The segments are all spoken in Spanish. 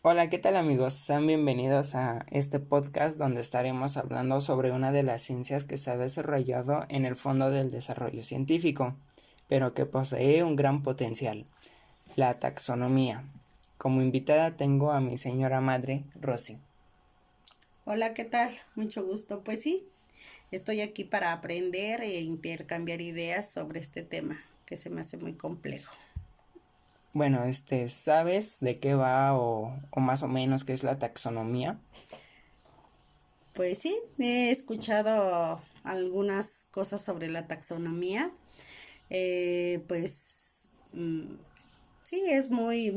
Hola, ¿qué tal amigos? Sean bienvenidos a este podcast donde estaremos hablando sobre una de las ciencias que se ha desarrollado en el Fondo del Desarrollo Científico, pero que posee un gran potencial, la taxonomía. Como invitada tengo a mi señora madre, Rosy. Hola, ¿qué tal? Mucho gusto. Pues sí, estoy aquí para aprender e intercambiar ideas sobre este tema que se me hace muy complejo. Bueno, ¿sabes de qué va o más o menos qué es la taxonomía? Pues sí, he escuchado algunas cosas sobre la taxonomía. Pues sí, es muy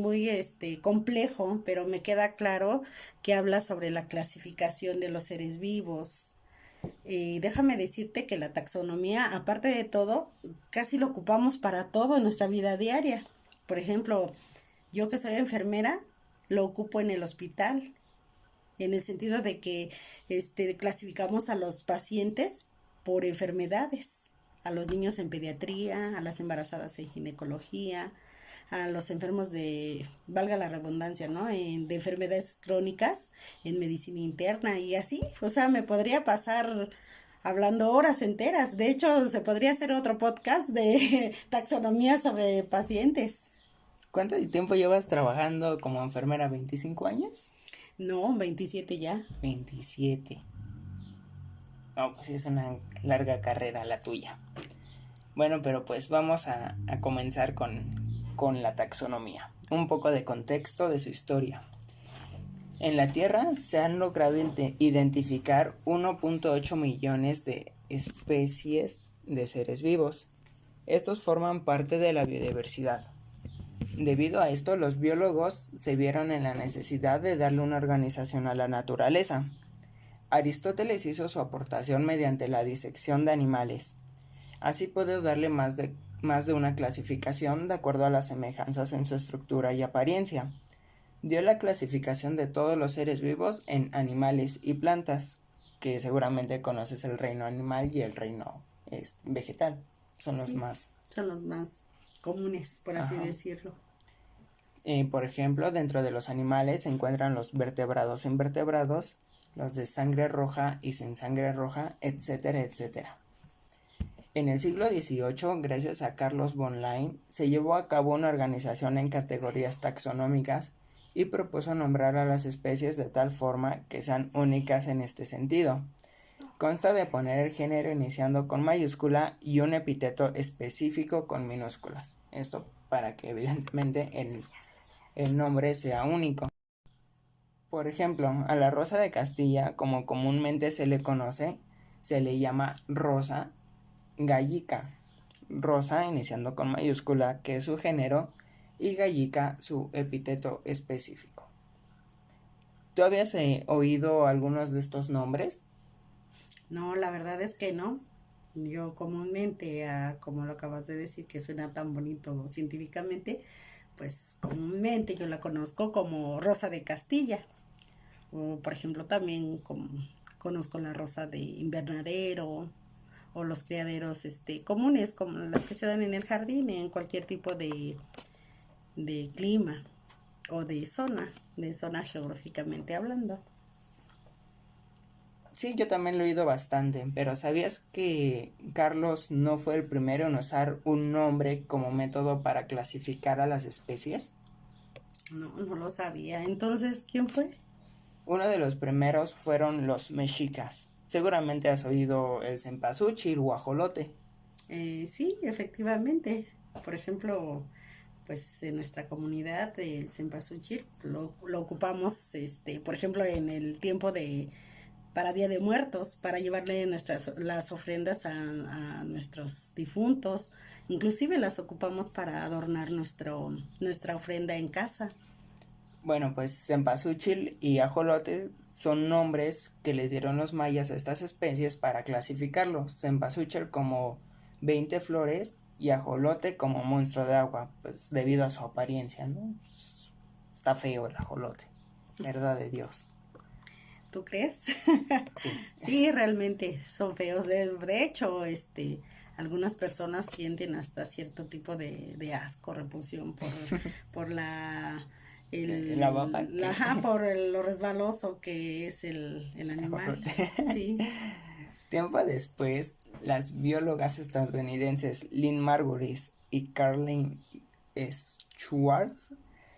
complejo, pero me queda claro que habla sobre la clasificación de los seres vivos. Déjame decirte que la taxonomía, aparte de todo, casi lo ocupamos para todo en nuestra vida diaria. Por ejemplo, yo que soy enfermera, lo ocupo en el hospital, en el sentido de que clasificamos a los pacientes por enfermedades, a los niños en pediatría, a las embarazadas en ginecología, a los enfermos de, valga la redundancia, ¿no? De enfermedades crónicas en medicina interna y así, o sea, me podría pasar hablando horas enteras. De hecho, se podría hacer otro podcast de taxonomía sobre pacientes. ¿Cuánto tiempo llevas trabajando como enfermera? ¿25 años? No, 27 ya. 27. No, pues sí es una larga carrera la tuya. Bueno, pero pues vamos a comenzar con la taxonomía. Un poco de contexto de su historia. En la Tierra se han logrado identificar 1.8 millones de especies de seres vivos. Estos forman parte de la biodiversidad. Debido a esto, los biólogos se vieron en la necesidad de darle una organización a la naturaleza. Aristóteles hizo su aportación mediante la disección de animales. Así puede darle más de una clasificación de acuerdo a las semejanzas en su estructura y apariencia. Dio la clasificación de todos los seres vivos en animales y plantas, que seguramente conoces el reino animal y el reino vegetal. Son los Sí, más. son los más comunes, por así Ajá. decirlo. Por ejemplo, dentro de los animales se encuentran los vertebrados e invertebrados, los de sangre roja y sin sangre roja, etcétera, etcétera. En el siglo XVIII, gracias a Carlos von Linné, se llevó a cabo una organización en categorías taxonómicas y propuso nombrar a las especies de tal forma que sean únicas en este sentido. Consta de poner el género iniciando con mayúscula y un epíteto específico con minúsculas. Esto para que evidentemente el nombre sea único. Por ejemplo, a la rosa de Castilla, como comúnmente se le conoce, se le llama rosa gallica. Rosa iniciando con mayúscula, que es su género, y gallica su epíteto específico. ¿Tú habías oído algunos de estos nombres? No, la verdad es que no. Yo comúnmente, como lo acabas de decir, que suena tan bonito científicamente, pues comúnmente yo la conozco como rosa de Castilla. O por ejemplo también como conozco la rosa de invernadero o los criaderos comunes como las que se dan en el jardín en cualquier tipo de clima o de zona geográficamente hablando. Sí, yo también lo he oído bastante, pero ¿sabías que Carlos no fue el primero en usar un nombre como método para clasificar a las especies? No, no lo sabía. Entonces, ¿quién fue? Uno de los primeros fueron los mexicas. Seguramente has oído el cempasúchil o ajolote. Sí, efectivamente. Por ejemplo, pues en nuestra comunidad el cempasúchil lo ocupamos, por ejemplo, en el tiempo de para Día de Muertos, para llevarle las ofrendas a nuestros difuntos. Inclusive las ocupamos para adornar nuestra ofrenda en casa. Bueno, pues cempasúchil y ajolote son nombres que les dieron los mayas a estas especies para clasificarlos. Cempasúchil como 20 flores y ajolote como monstruo de agua, pues debido a su apariencia, ¿no? Está feo el ajolote, verdad de Dios. ¿Tú crees? Sí. Sí, realmente son feos. De hecho, algunas personas sienten hasta cierto tipo de asco, repulsión por la La baba ajá, por lo resbaloso que es el animal. Sí. Tiempo después, las biólogas estadounidenses Lynn Margulis y Caroline Schwartz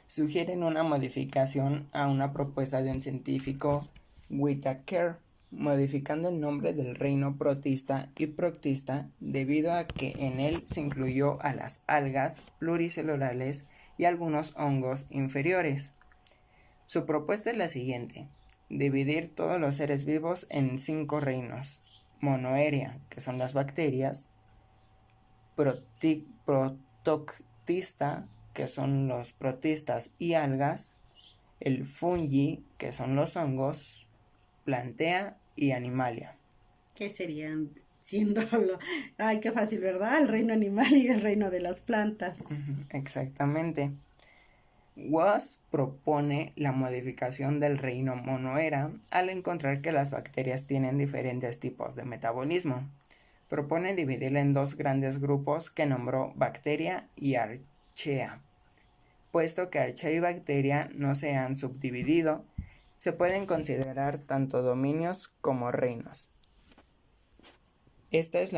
sugieren una modificación a una propuesta de un científico, Whittaker, modificando el nombre del reino protista y proctista debido a que en él se incluyó a las algas pluricelulares y algunos hongos inferiores. Su propuesta es la siguiente: dividir todos los seres vivos en 5 reinos: monoerea, que son las bacterias; protoctista, que son los protistas y algas; el fungi, que son los hongos; plantea y animalia. ¿Qué serían siendo Ay, qué fácil, ¿verdad? El reino animal y el reino de las plantas. Exactamente. Woss propone la modificación del reino monoera al encontrar que las bacterias tienen diferentes tipos de metabolismo. Propone dividirla en 2 grandes grupos que nombró bacteria y archaea. Puesto que archaea y bacteria no se han subdividido, se pueden considerar tanto dominios como reinos. Esta es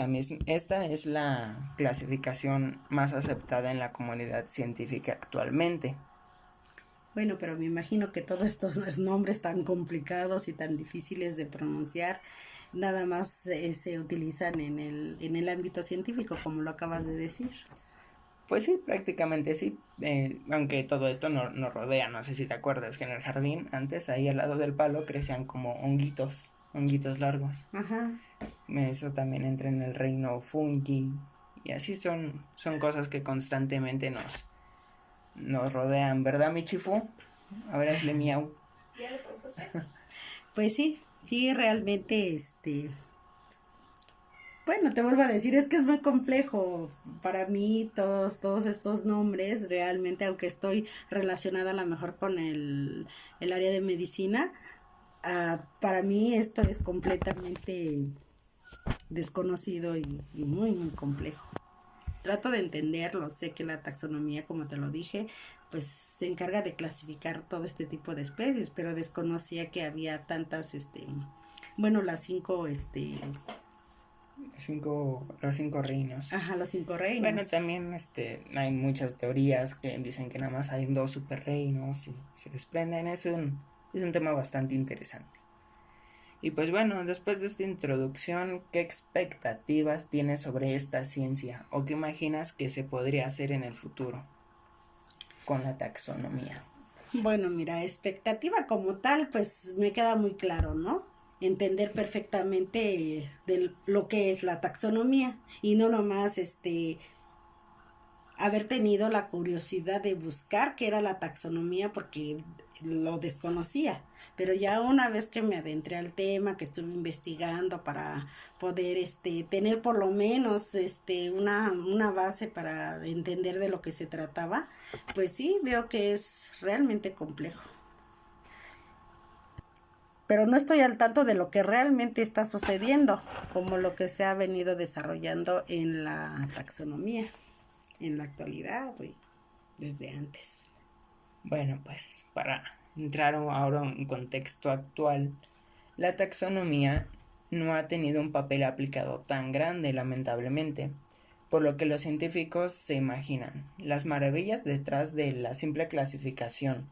la clasificación más aceptada en la comunidad científica actualmente. Bueno, pero me imagino que todos estos nombres tan complicados y tan difíciles de pronunciar nada más se utilizan en el ámbito científico, como lo acabas de decir. Pues sí, prácticamente sí, aunque todo esto nos rodea, no sé si te acuerdas que en el jardín antes ahí al lado del palo crecían como honguitos largos. Ajá. Eso también entra en el reino fungi y así son cosas que constantemente nos rodean, ¿verdad, Michifu? Ahora es le miau. Pues sí, realmente, bueno, te vuelvo a decir, es que es muy complejo. Para mí, todos estos nombres, realmente, aunque estoy relacionada a lo mejor con el área de medicina, para mí esto es completamente desconocido y muy, muy complejo. Trato de entenderlo, sé que la taxonomía, como te lo dije, pues se encarga de clasificar todo este tipo de especies, pero desconocía que había tantas, bueno, las 5, Los 5 reinos. ajá, los 5 reinos. Bueno, también hay muchas teorías que dicen que nada más hay 2 super reinos y se desprenden. Es un tema bastante interesante. Y pues bueno, después de esta introducción, ¿qué expectativas tienes sobre esta ciencia o qué imaginas que se podría hacer en el futuro con la taxonomía? Bueno, mira, expectativa como tal, pues me queda muy claro, ¿no? Entender perfectamente de lo que es la taxonomía y no nomás haber tenido la curiosidad de buscar qué era la taxonomía porque lo desconocía, pero ya una vez que me adentré al tema, que estuve investigando para poder tener por lo menos una base para entender de lo que se trataba, pues sí, veo que es realmente complejo. Pero no estoy al tanto de lo que realmente está sucediendo, como lo que se ha venido desarrollando en la taxonomía, en la actualidad, desde antes. Bueno, pues para entrar ahora en contexto actual, la taxonomía no ha tenido un papel aplicado tan grande, lamentablemente, por lo que los científicos se imaginan las maravillas detrás de la simple clasificación,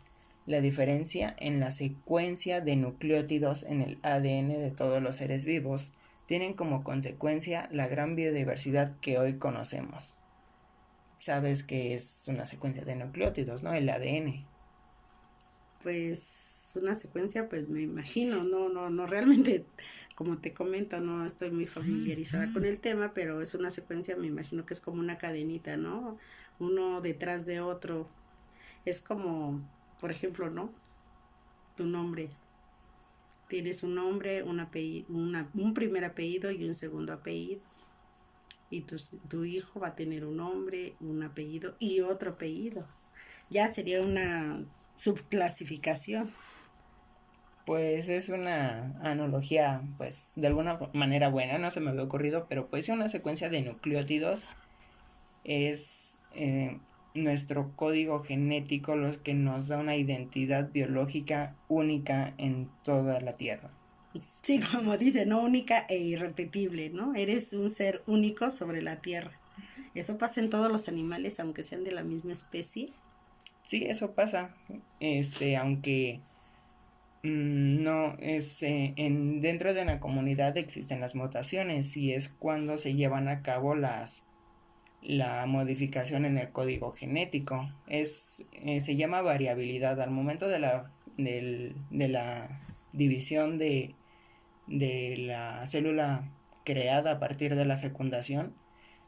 la diferencia en la secuencia de nucleótidos en el ADN de todos los seres vivos tienen como consecuencia la gran biodiversidad que hoy conocemos. Sabes que es una secuencia de nucleótidos, ¿no? El ADN. Pues una secuencia, pues me imagino, no realmente, como te comento, no estoy muy familiarizada con el tema, pero es una secuencia, me imagino que es como una cadenita, ¿no? Uno detrás de otro. Es como, por ejemplo, ¿no? Tu nombre. Tienes un nombre, un primer apellido y un segundo apellido. Y tu hijo va a tener un nombre, un apellido y otro apellido. Ya sería una subclasificación. Pues es una analogía, pues de alguna manera buena, no se me había ocurrido, pero pues una secuencia de nucleótidos es nuestro código genético lo que nos da una identidad biológica única en toda la Tierra. Sí, como dice, no única e irrepetible, ¿no? Eres un ser único sobre la tierra. Eso pasa en todos los animales, aunque sean de la misma especie. Sí, eso pasa. Aunque no es dentro de la comunidad existen las mutaciones y es cuando se llevan a cabo la modificación en el código genético. Se llama variabilidad al momento de la división de la célula creada a partir de la fecundación.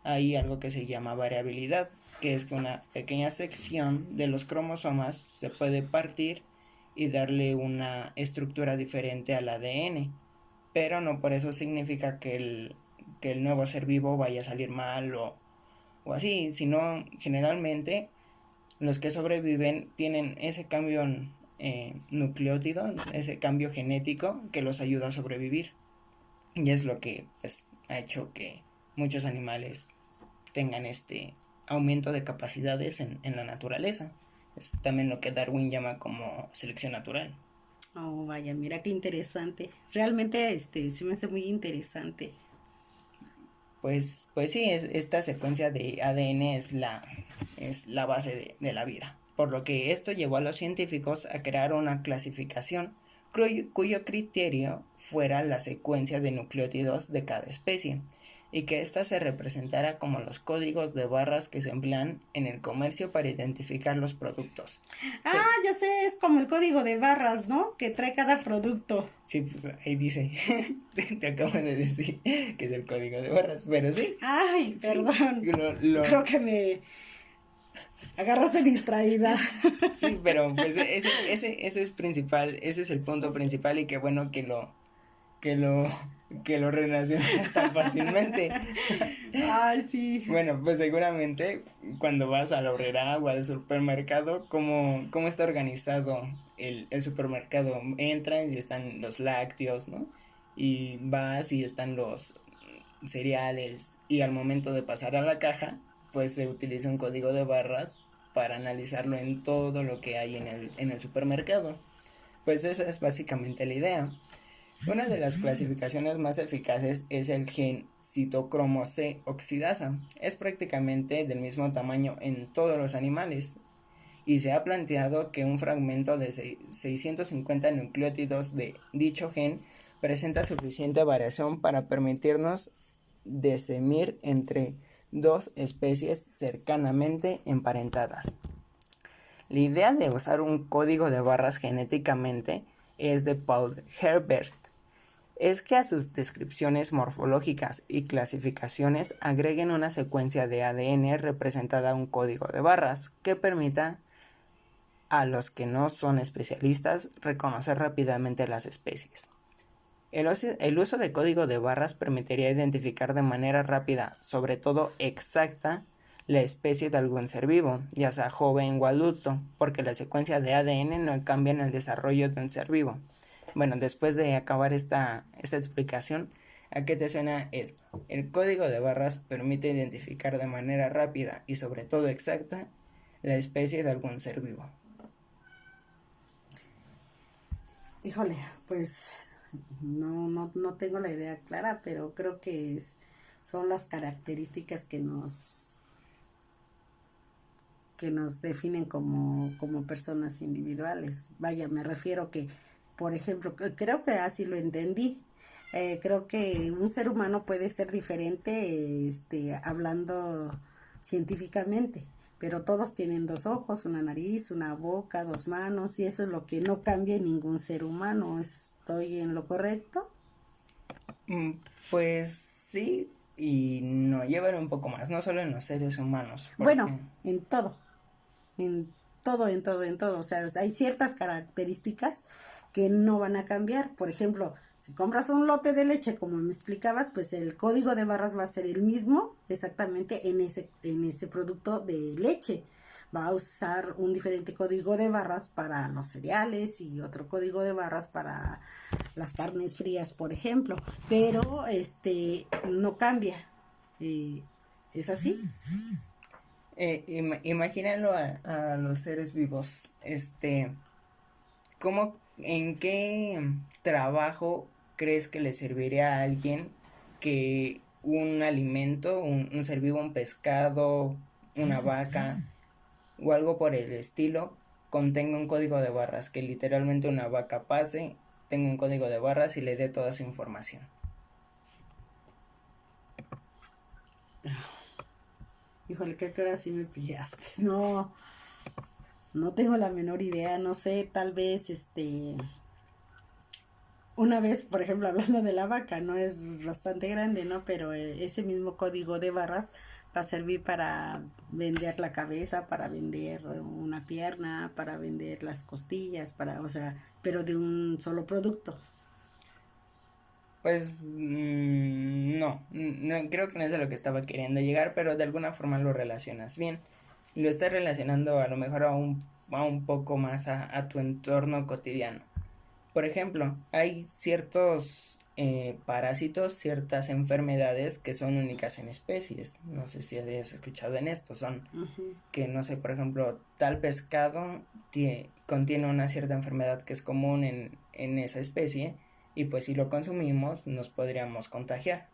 Hay algo que se llama variabilidad, que es que una pequeña sección de los cromosomas se puede partir y darle una estructura diferente al ADN, pero no por eso significa que el nuevo ser vivo vaya a salir mal o así, sino generalmente los que sobreviven tienen ese cambio nucleótido, ese cambio genético que los ayuda a sobrevivir. Y es lo que pues, ha hecho que muchos animales tengan este aumento de capacidades en la naturaleza. Es también lo que Darwin llama como selección natural. Oh, vaya, mira qué interesante. Realmente, se me hace muy interesante. Pues sí, esta secuencia de ADN es la base de la vida. Por lo que esto llevó a los científicos a crear una clasificación cuyo criterio fuera la secuencia de nucleótidos de cada especie y que ésta se representara como los códigos de barras que se emplean en el comercio para identificar los productos. Ah, ya sé, es como el código de barras, ¿no? Que trae cada producto. Sí, pues ahí dice, te acabo de decir que es el código de barras, pero sí. Ay, perdón. Sí, Creo que me agarraste distraída. sí, pero pues ese es principal, ese es el punto principal y qué bueno que lo, que lo relacionas tan fácilmente. Ay, sí. Bueno, pues seguramente cuando vas a la horrera o al supermercado, ¿cómo está organizado el supermercado? Entras y están los lácteos, ¿no? Y vas y están los cereales y al momento de pasar a la caja, pues se utiliza un código de barras para analizarlo en todo lo que hay en el supermercado. Pues esa es básicamente la idea. Una de las clasificaciones más eficaces es el gen citocromo C oxidasa. Es prácticamente del mismo tamaño en todos los animales y se ha planteado que un fragmento de 650 nucleótidos de dicho gen presenta suficiente variación para permitirnos discernir entre dos especies cercanamente emparentadas. La idea de usar un código de barras genéticamente es de Paul Herbert. Es que a sus descripciones morfológicas y clasificaciones agreguen una secuencia de ADN representada a un código de barras que permita a los que no son especialistas reconocer rápidamente las especies. El uso de código de barras permitiría identificar de manera rápida, sobre todo exacta, la especie de algún ser vivo, ya sea joven o adulto, porque la secuencia de ADN no cambia en el desarrollo de un ser vivo. Bueno, después de acabar esta explicación, ¿a qué te suena esto? El código de barras permite identificar de manera rápida y sobre todo exacta la especie de algún ser vivo. Híjole, pues no tengo la idea clara, pero creo que son las características que nos definen como personas individuales. Vaya, me refiero que, por ejemplo, creo que así lo entendí. Creo que un ser humano puede ser diferente, hablando científicamente, pero todos tienen dos ojos, una nariz, una boca, dos manos, y eso es lo que no cambia en ningún ser humano. ¿Estoy en lo correcto? Pues sí, y no, llevar un poco más, no solo en los seres humanos. Bueno, en todo, en todo. O sea, hay ciertas características que no van a cambiar. Por ejemplo, si compras un lote de leche, como me explicabas, pues el código de barras va a ser el mismo exactamente en ese producto de leche. Va a usar un diferente código de barras para los cereales y otro código de barras para las carnes frías, por ejemplo. Pero no cambia. ¿Es así? Imagínalo a los seres vivos. ¿En qué trabajo crees que le serviría a alguien que un alimento, un ser vivo, un pescado, una vaca o algo por el estilo, contenga un código de barras, que literalmente una vaca pase, tenga un código de barras y le dé toda su información? Híjole, creo que ahora sí me pillaste. No, no tengo la menor idea, no sé, tal vez una vez, por ejemplo, hablando de la vaca, no es bastante grande, ¿no? Pero ese mismo código de barras va a servir para vender la cabeza, para vender una pierna, para vender las costillas, o sea, pero de un solo producto. Pues no, creo que no es a lo que estaba queriendo llegar, pero de alguna forma lo relacionas bien. Lo estás relacionando a lo mejor a un poco más a tu entorno cotidiano. Por ejemplo, hay ciertos parásitos, ciertas enfermedades que son únicas en especies. No sé si hayas escuchado en esto. Son Ujú. que, no sé, por ejemplo, tal pescado contiene una cierta enfermedad que es común en esa especie y pues si lo consumimos nos podríamos contagiar.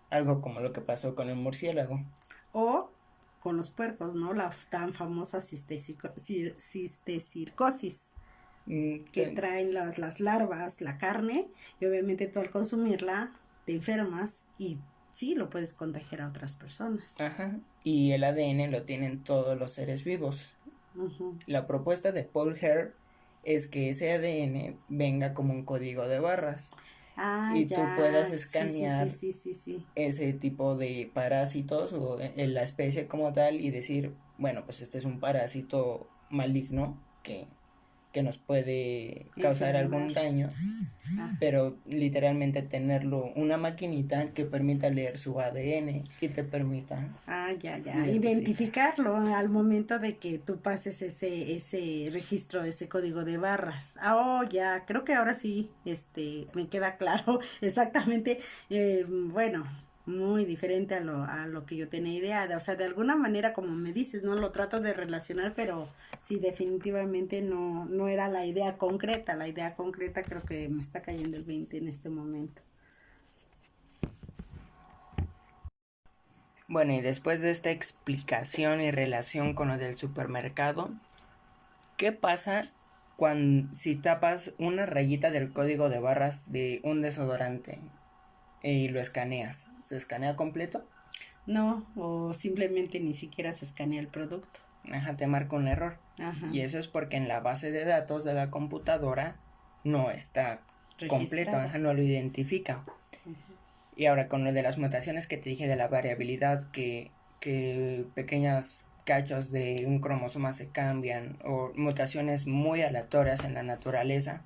Algo como lo que pasó con el murciélago. O con los puercos, ¿no? La tan famosa cistecircosis, Mm, que traen las larvas, la carne, y obviamente tú al consumirla te enfermas y sí lo puedes contagiar a otras personas. Ajá. Y el ADN lo tienen todos los seres vivos. Ujú. La propuesta de Paul Herr es que ese ADN venga como un código de barras Ah, y tú puedas ya, sí, sí, sí, escanear sí, sí, sí. ese tipo de parásitos o en la especie como tal y decir, bueno, pues este es un parásito maligno que nos puede causar Enfermar. algún daño, Ah, pero literalmente tenerlo una maquinita que permita leer su ADN y te permita ya, ya. identificar. Identificarlo al momento de que tú pases ese registro, ese código de barras. Ah, oh, ya, creo que ahora sí, me queda claro exactamente, bueno, muy diferente a lo que yo tenía idea. O sea, de alguna manera, como me dices, no lo trato de relacionar, pero sí, definitivamente no, no era la idea concreta. La idea concreta creo que me está cayendo el 20 en este momento. Bueno, y después de esta explicación y relación con lo del supermercado, ¿qué pasa cuando si tapas una rayita del código de barras de un desodorante y lo escaneas? ¿Se escanea completo? No, o simplemente ni siquiera se escanea el producto. Ajá, te marca un error. Ajá, Y eso es porque en la base de datos de la computadora no está completo, registrado. ajá, no lo identifica. Y ahora con lo de las mutaciones que te dije de la variabilidad, que pequeños cachos de un cromosoma se cambian o mutaciones muy aleatorias en la naturaleza,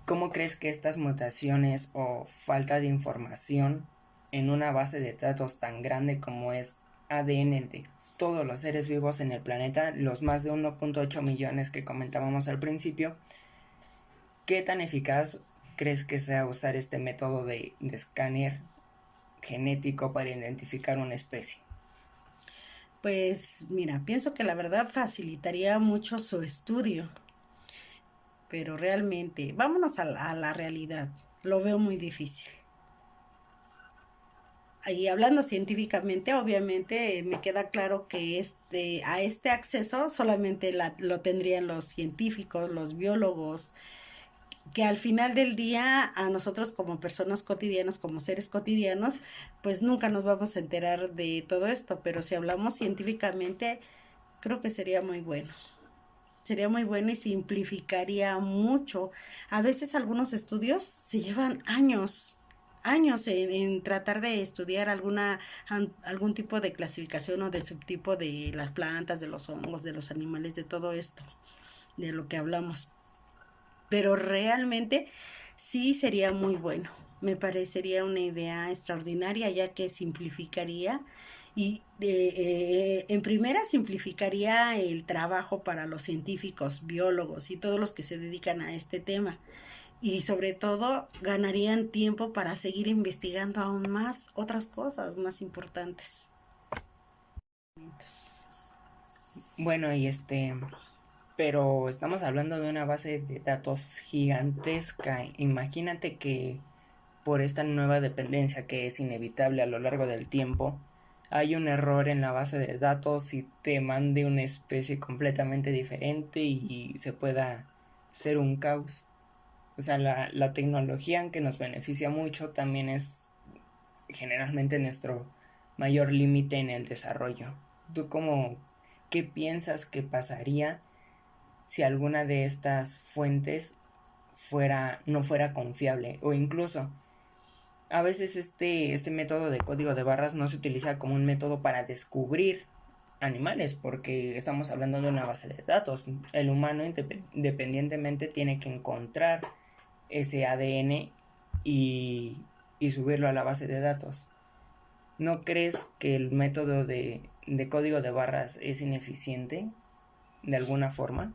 ¿cómo crees que estas mutaciones o falta de información en una base de datos tan grande como es ADN de todos los seres vivos en el planeta, los más de 1.8 millones que comentábamos al principio, qué tan eficaz crees que sea usar este método de escáner genético para identificar una especie? Pues mira, pienso que la verdad facilitaría mucho su estudio, pero realmente, vámonos a la realidad, lo veo muy difícil. Y hablando científicamente, obviamente me queda claro que a este acceso solamente lo tendrían los científicos, los biólogos, que al final del día a nosotros como personas cotidianas, como seres cotidianos, pues nunca nos vamos a enterar de todo esto, pero si hablamos científicamente, creo que sería muy bueno. Sería muy bueno y simplificaría mucho. A veces algunos estudios se llevan años, años en tratar de estudiar algún tipo de clasificación o de subtipo de las plantas, de los hongos, de los animales, de todo esto, de lo que hablamos. Pero realmente sí sería muy bueno. Me parecería una idea extraordinaria ya que simplificaría y en primera simplificaría el trabajo para los científicos, biólogos y todos los que se dedican a este tema. Y sobre todo ganarían tiempo para seguir investigando aún más otras cosas más importantes. Bueno, pero estamos hablando de una base de datos gigantesca. Imagínate que por esta nueva dependencia que es inevitable a lo largo del tiempo, hay un error en la base de datos y te mande una especie completamente diferente y se pueda ser un caos. O sea, la tecnología, aunque nos beneficia mucho, también es generalmente nuestro mayor límite en el desarrollo. ¿Tú qué piensas que pasaría si alguna de estas fuentes no fuera confiable? O incluso, a veces este método de código de barras no se utiliza como un método para descubrir animales, porque estamos hablando de una base de datos. El humano independientemente tiene que encontrar ese ADN y, y subirlo a la base de datos. ¿No crees que el método de código de barras es ineficiente de alguna forma?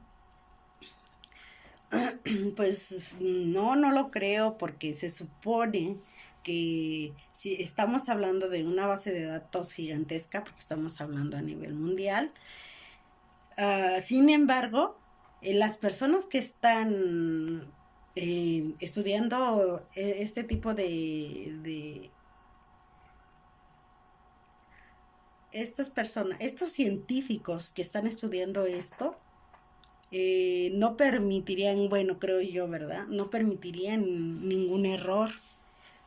Pues no lo creo porque se supone que si estamos hablando de una base de datos gigantesca, porque estamos hablando a nivel mundial, sin embargo, las personas que están estudiando este tipo de estas personas, estos científicos que están estudiando esto, no permitirían, bueno, creo yo, ¿verdad? No permitirían ningún error.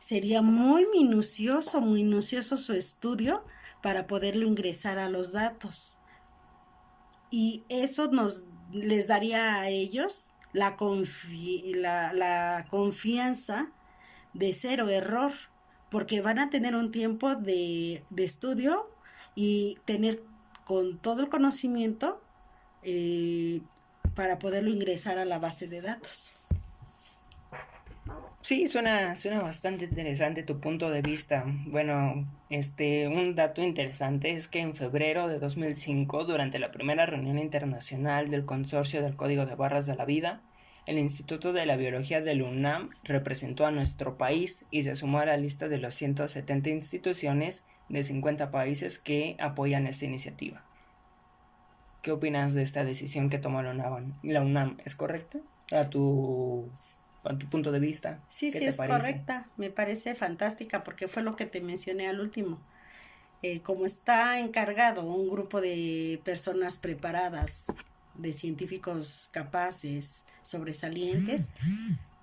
Sería muy minucioso su estudio para poderlo ingresar a los datos. Y eso les daría a ellos la confianza de cero error, porque van a tener un tiempo de estudio y tener con todo el conocimiento eh, para poderlo ingresar a la base de datos. Sí, suena bastante interesante tu punto de vista. Bueno, un dato interesante es que en febrero de 2005, durante la primera reunión internacional del Consorcio del Código de Barras de la Vida, el Instituto de la Biología del UNAM representó a nuestro país y se sumó a la lista de los 170 instituciones de 50 países que apoyan esta iniciativa. ¿Qué opinas de esta decisión que tomó la UNAM? ¿Es correcta? A tu punto de vista, Sí, ¿qué sí te es parece? correcta, me parece fantástica porque fue lo que te mencioné al último. Como está encargado un grupo de personas preparadas, de científicos capaces, sobresalientes,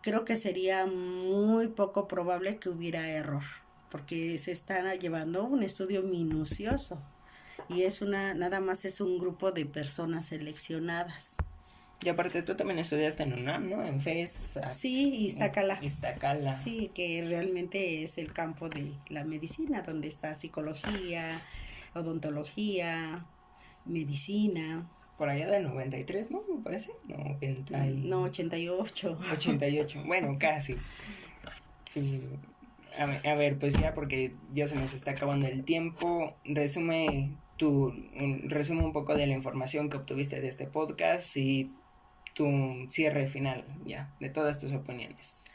creo que sería muy poco probable que hubiera error, porque se está llevando un estudio minucioso y nada más es un grupo de personas seleccionadas. Y aparte tú también estudiaste en UNAM, ¿no? En FES, Sí, Iztacala. sí, que realmente es el campo de la medicina, donde está psicología, odontología, medicina. Por allá del 93, ¿no? Me parece. 90 No, 88. 88. Bueno, casi. Pues, a ver, pues ya porque ya se nos está acabando el tiempo. Resume un poco de la información que obtuviste de este podcast y tu cierre final, ya, de todas tus opiniones.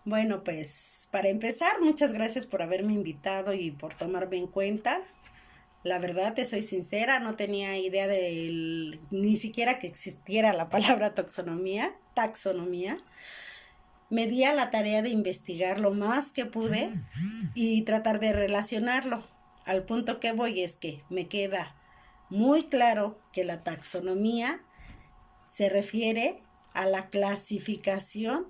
Bueno, pues para empezar, muchas gracias por haberme invitado y por tomarme en cuenta. La verdad, te soy sincera, no tenía idea ni siquiera que existiera la palabra taxonomía. Me di a la tarea de investigar lo más que pude y tratar de relacionarlo. Al punto que voy es que me queda muy claro que la taxonomía se refiere a la clasificación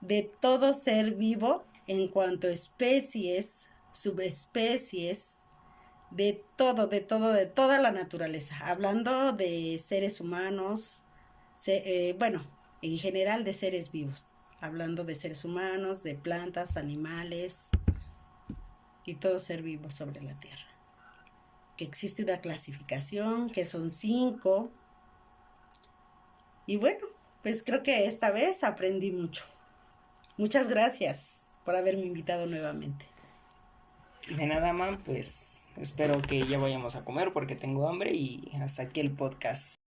de todo ser vivo en cuanto a especies, subespecies, de toda la naturaleza, hablando de seres humanos, bueno, en general de seres vivos, hablando de seres humanos, de plantas, animales y todo ser vivo sobre la Tierra. Que existe una clasificación, que son 5, y bueno, pues creo que esta vez aprendí mucho. Muchas gracias por haberme invitado nuevamente. De nada más, pues espero que ya vayamos a comer porque tengo hambre y hasta aquí el podcast.